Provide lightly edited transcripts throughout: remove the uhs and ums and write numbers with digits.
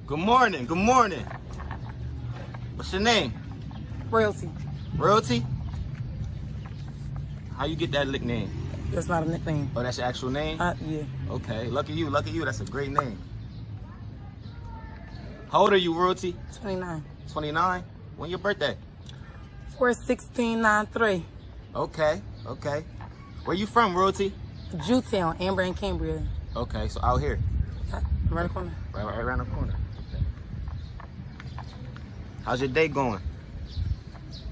Good morning, good morning. What's your name? Royalty. Royalty? How you get that nickname? That's not a nickname. Oh, that's your actual name? Yeah. Okay, lucky you, that's a great name. How old are you, Royalty? 29. 29? When your birthday? 4/16/93. Okay. Where you from, Royalty? Jewtown, Amber and Cambria. Okay, so out here. Right the corner. Right around the corner. Okay. How's your day going?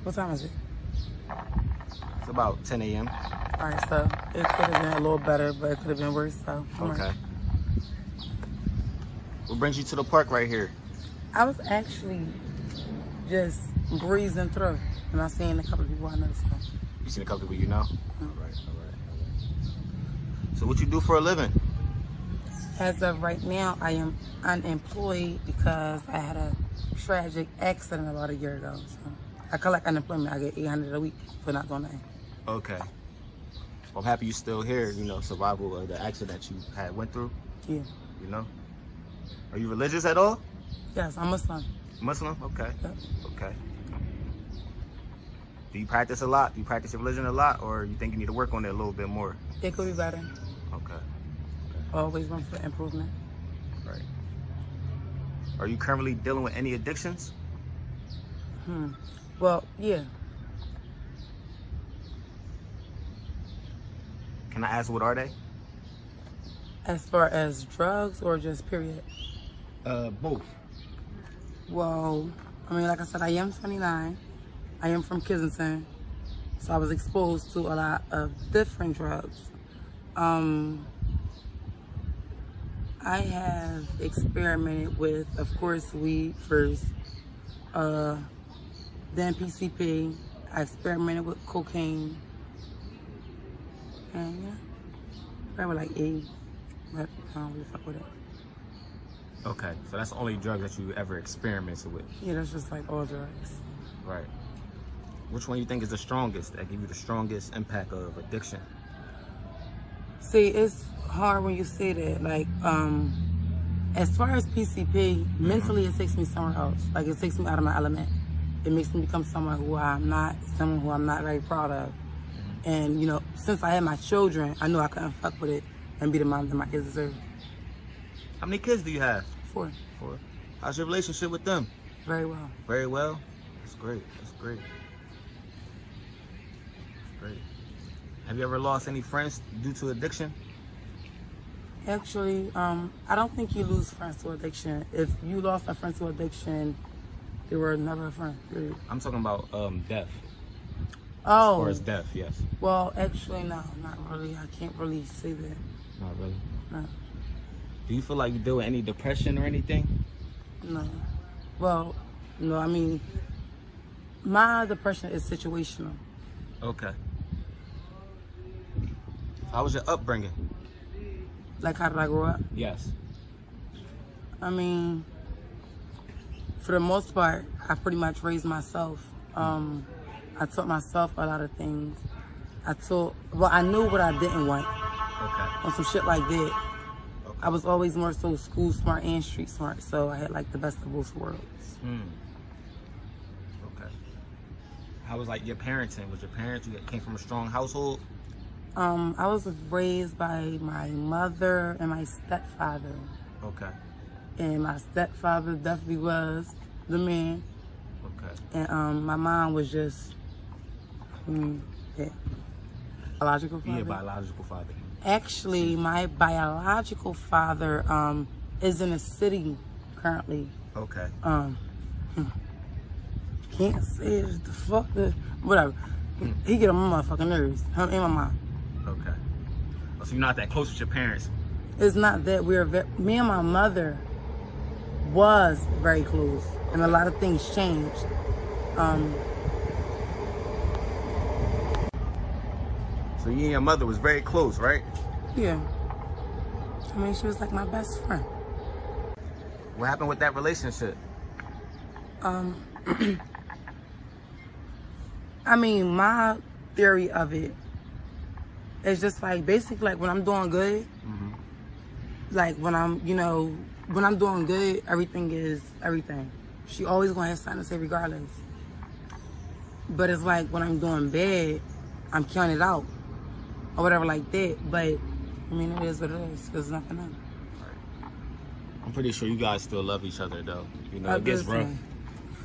What time is it? It's about 10 a.m. Alright, so it could have been a little better, but it could have been worse, so. Okay. Right. What brings you to the park right here? I was actually just breezing through, and I seen a couple of people I know, so. You seen a couple people you know? All right. So what you do for a living? As of right now, I am unemployed because I had a tragic accident about a year ago. So I collect unemployment. I get $800 a week for not doing nothing. Okay. Well, I'm happy you're still here, survival of the accident you went through. Yeah. Are you religious at all? Yes, I'm Muslim. Muslim? Okay. Yep. Okay. Do you practice a lot? Do you practice your religion a lot, or you think you need to work on it a little bit more? It could be better. Okay. Always room for improvement. Right. Are you currently dealing with any addictions? Well, yeah. Can I ask what are they? As far as drugs or just period? Both. Well, I mean, like I said, I am 29. I am from Kensington. So I was exposed to a lot of different drugs. I have experimented with, of course, weed first, then PCP. I experimented with cocaine, and yeah, probably like E, but I don't really fuck with it. Okay, so that's the only drug that you ever experimented with? Yeah, that's just like all drugs. Right. Which one you think is the strongest, that give you the strongest impact of addiction? See, it's hard when you say that. Like, as far as PCP, mentally it takes me somewhere else. Like, it takes me out of my element. It makes me become someone who I'm not very proud of. And, since I had my children, I knew I couldn't fuck with it and be the mom that my kids deserve. How many kids do you have? 4. 4. How's your relationship with them? Very well. Very well? That's great. Great. Have you ever lost any friends due to addiction? Actually, I don't think you lose friends to addiction. If you lost a friend to addiction, they were never a friend, period. I'm talking about death. Oh. As far as death, yes. Well, actually, no, not really. I can't really say that. Not really? No. Do you feel like you deal with any depression or anything? No. Well, no, I mean, my depression is situational. Okay. How was your upbringing? Like, how did I grow up? Yes. I mean, for the most part, I pretty much raised myself. I taught myself a lot of things. I knew what I didn't want. Okay. On some shit like that. Okay. I was always more so school smart and street smart, so I had like the best of both worlds. Okay. How was like your parenting? Was your parents, you came from a strong household? I was raised by my mother and my stepfather. Okay. And my stepfather definitely was the man. Okay. And my mom was just biological father. Yeah, biological father. Actually, my biological father is in a city currently. Okay. Can't say it, whatever. He get on my motherfucking nerves. Him and my mom. Okay. So you're not that close with your parents? It's not that me and my mother was very close, and a lot of things changed. So you and your mother was very close, right? Yeah. I mean, she was like my best friend. What happened with that relationship? I mean, my theory of it is just like, basically, like when I'm doing good, like when I'm, when I'm doing good, everything is everything. She always gonna have something to say regardless. But it's like when I'm doing bad, I'm counting it out or whatever like that. But I mean, it is what it is. There's nothing else. I'm pretty sure you guys still love each other though. You know, it gets rough.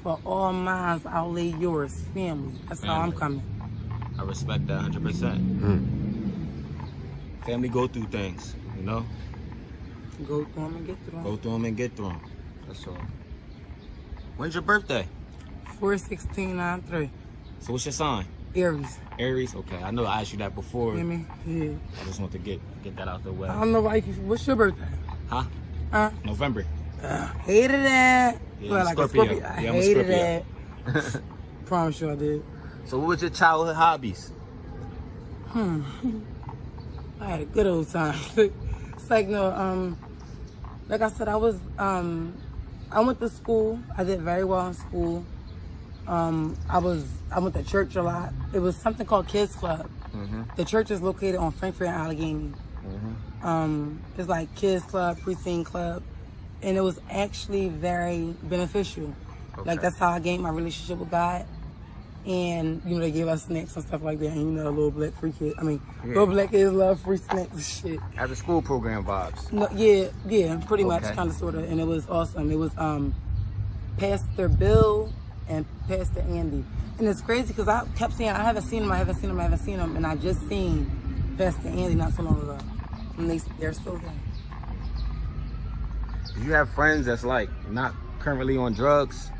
For all minds, I'll lay yours, family. That's how I'm coming. I respect that 100%. Family go through things, you know? Go through them and get through them. Go through them and get through them. That's all. When's your birthday? 4/16/93. So what's your sign? Aries. Aries? Okay, I know I asked you that before. You hear me? Yeah. I just want to get that out the way. I don't know why what's your birthday? Huh? November. Hated that. Yeah, well, like Scorpio. A Scorpio. I hated that. Promise you I did. So what was your childhood hobbies? I had a good old time. It's like, no, like I said, I went to school. I did very well in school. I went to church a lot. It was something called Kids Club. The church is located on Frankfurt and Allegheny. It's like Kids Club, Preteen Club, and it was actually very beneficial. Okay. Like that's how I gained my relationship with God. And you know they gave us snacks and stuff like that. And you know, little black free kids. I mean, little black kids love free snacks and shit. After school program vibes. No, yeah, pretty much, kind of, sort of. And it was awesome. It was Pastor Bill and Pastor Andy. And it's crazy because I kept saying I haven't seen him, and I just seen Pastor Andy not so long ago. And they're still there. Do you have friends that's like not currently on drugs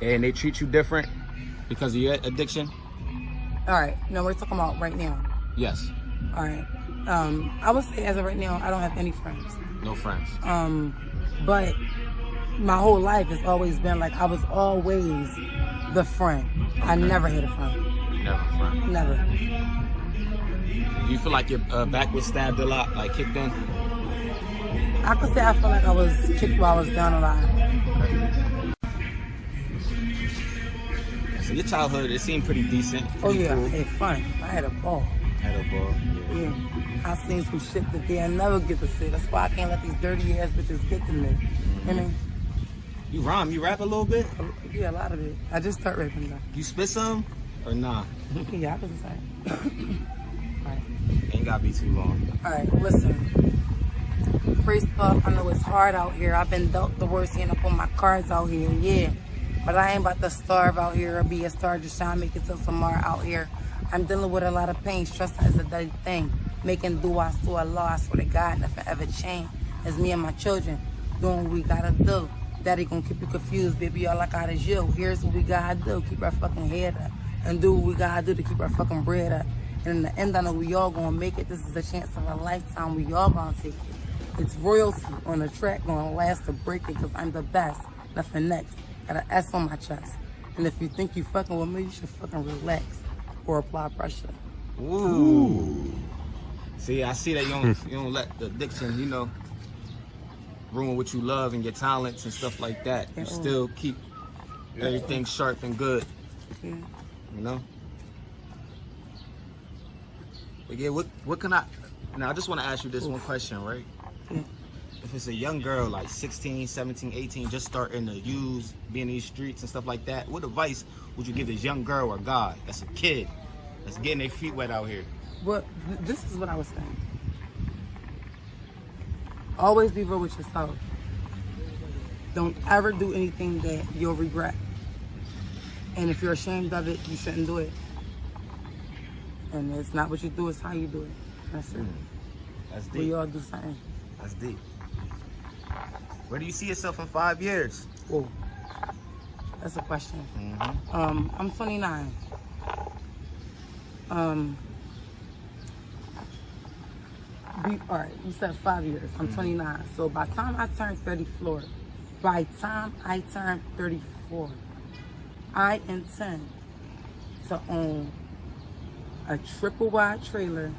and they treat you different because of your addiction? All right, no, we're talking about right now. Yes. All right. I would say as of right now, I don't have any friends. No friends. But my whole life has always been like I was always the friend. Okay. I never had a friend. Never a friend. Never. Do you feel like your back was stabbed a lot, like kicked in? I could say I feel like I was kicked while I was down a lot. So your childhood, it seemed pretty decent. Oh yeah, cool. I had fun. I had a ball. Yeah. I seen some shit that they'll never get to see. That's why I can't let these dirty ass bitches get to me. You know? You rhyme, you rap a little bit? Yeah, a lot of it. I just start rapping though. You spit some or nah? Yeah, I can say. Alright. Ain't gotta be too long. Alright, listen. First off, I know it's hard out here. I've been dealt the worst hand up on my cards out here, yeah. But I ain't about to starve out here or be a star just trying to make it till tomorrow out here. I'm dealing with a lot of pain. Stress is a dirty thing. Making du'as to Allah, I swear to God, nothing ever changed. It's me and my children doing what we gotta do. Daddy gonna keep you confused, baby. All I got is you. Here's what we gotta do. Keep our fucking head up. And do what we gotta do to keep our fucking bread up. And in the end, I know we all gonna make it. This is a chance of a lifetime. We all gonna take it. It's royalty on the track, gonna last to break it, cause I'm the best. Nothing next. Got an S on my chest. And if you think you fucking with me, you should fucking relax or apply pressure. Ooh. See, I see that you don't let the addiction, you know, ruin what you love and your talents and stuff like that. You still keep everything sharp and good. Yeah. You know? But yeah, what can I just want to ask you this one question, right? Yeah. If it's a young girl like 16, 17, 18, just starting to use, being in these streets and stuff like that, what advice would you give this young girl or guy that's a kid that's getting their feet wet out here? Well, this is what I was saying. Always be real with yourself. Don't ever do anything that you'll regret. And if you're ashamed of it, you shouldn't do it. And it's not what you do, it's how you do it. That's it. That's deep. We all do something. That's deep. Where do you see yourself in 5 years? Whoa. That's a question. I'm 29. All right, you said 5 years. I'm 29. So by the time I turn 34, I intend to own a triple wide trailer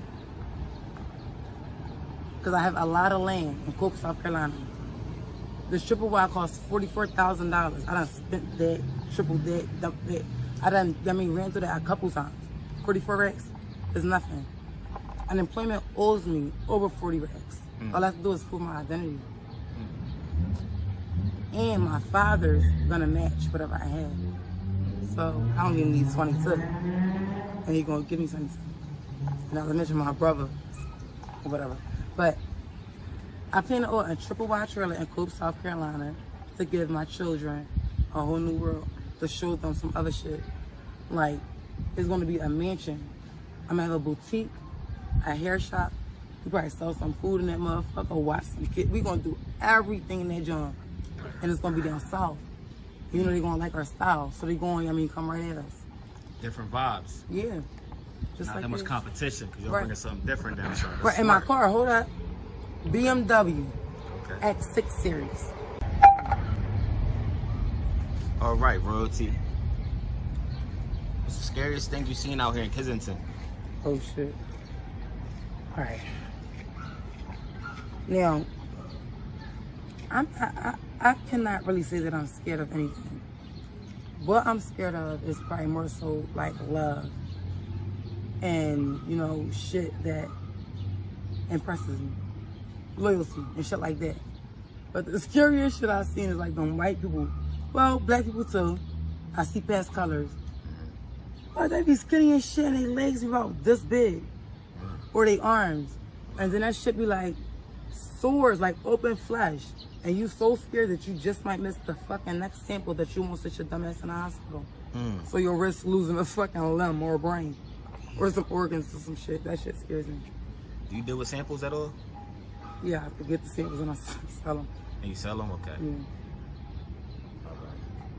because I have a lot of land in Coke, South Carolina. This triple wide costs $44,000. I done spent that, triple that, dumped that. ran through that a couple times. 44 racks is nothing. Unemployment owes me over 40 racks. All I have to do is prove my identity. and my father's gonna match whatever I have. So I don't even need 22, and he gonna give me 22. And I mention my brother or whatever. But I plan to order a triple wide trailer in Cope, South Carolina, to give my children a whole new world, to show them some other shit. Like, it's gonna be a mansion. I'm gonna have a boutique, a hair shop. We probably sell some food in that motherfucker, watch some kids. We gonna do everything in that joint. And it's gonna be down south. You know they gonna like our style. So they going, come right at us. Different vibes. Yeah. Just Not like that much this. competition, because you're Right. bringing something different down south. That's Right, in my smart. car, hold up. BMW Okay. X6 series. All right, royalty. What's the scariest thing you've seen out here in Kensington? Oh shit. Alright. Now, I cannot really say that I'm scared of anything. What I'm scared of is probably more so like love and, shit that impresses me. Loyalty and shit like that. But the scariest shit I've seen is like them white people. Well, black people too. I see past colors. But they be skinny as shit and their legs be about this big. Or their arms. And then that shit be like sores, like open flesh. And you so scared that you just might miss the fucking next sample that you won't sit your dumb ass in the hospital. So you'll risk losing a fucking limb or a brain. Or some organs or some shit. That shit scares me. Do you deal with samples at all? Yeah, I have to get the samples and I sell them. And you sell them? Okay. Yeah.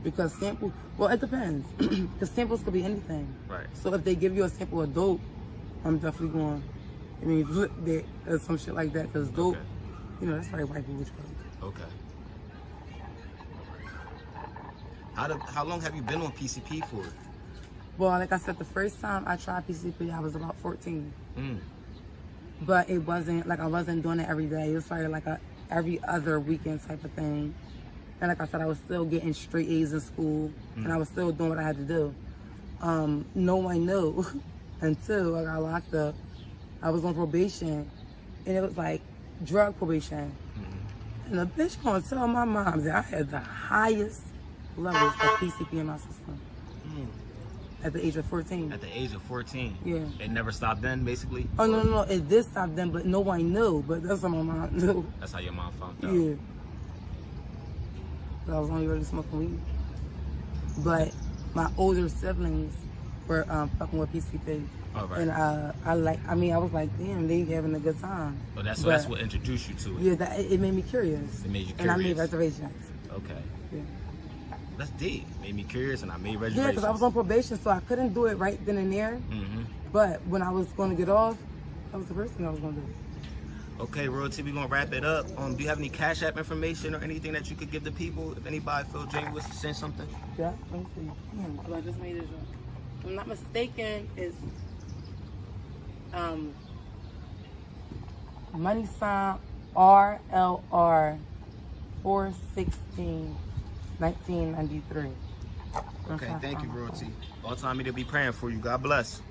Because samples, well, it depends. Because samples could be anything. Right. So if they give you a sample of dope, I'm definitely going, flip that or some shit like that. Because dope, Okay. that's probably white people drug. Okay. How long have you been on PCP for? Well, like I said, the first time I tried PCP, I was about 14. But it wasn't, I wasn't doing it every day. It was probably like a every other weekend type of thing. And like I said, I was still getting straight A's in school, and I was still doing what I had to do. No one knew until I got locked up. I was on probation, and it was like drug probation. And the bitch gonna tell my mom that I had the highest levels of PCP in my system at the age of 14. At the age of 14? Yeah. It never stopped then, basically? Oh, no, it did stop then, but no one knew. But that's what my mom knew. That's how your mom found out? Yeah. I was only really smoking weed. But my older siblings were fucking with PCP. All right. And I was like, damn, they having a good time. Oh, that's what introduced you to it? Yeah, it made me curious. It made you curious? And I made reservations. Okay. Yeah. That's deep. Made me curious, and I made reservations. Yeah, because I was on probation, so I couldn't do it right then and there. But when I was going to get off, that was the first thing I was going to do. Okay, Royalty, we're going to wrap it up. Do you have any Cash App information or anything that you could give the people? If anybody feels genuine to send something? Yeah, let me see. I just made it. If I'm not mistaken, it's money sign RLR 416 1993. Okay, thank you, Royalty. All time me to be praying for you. God bless.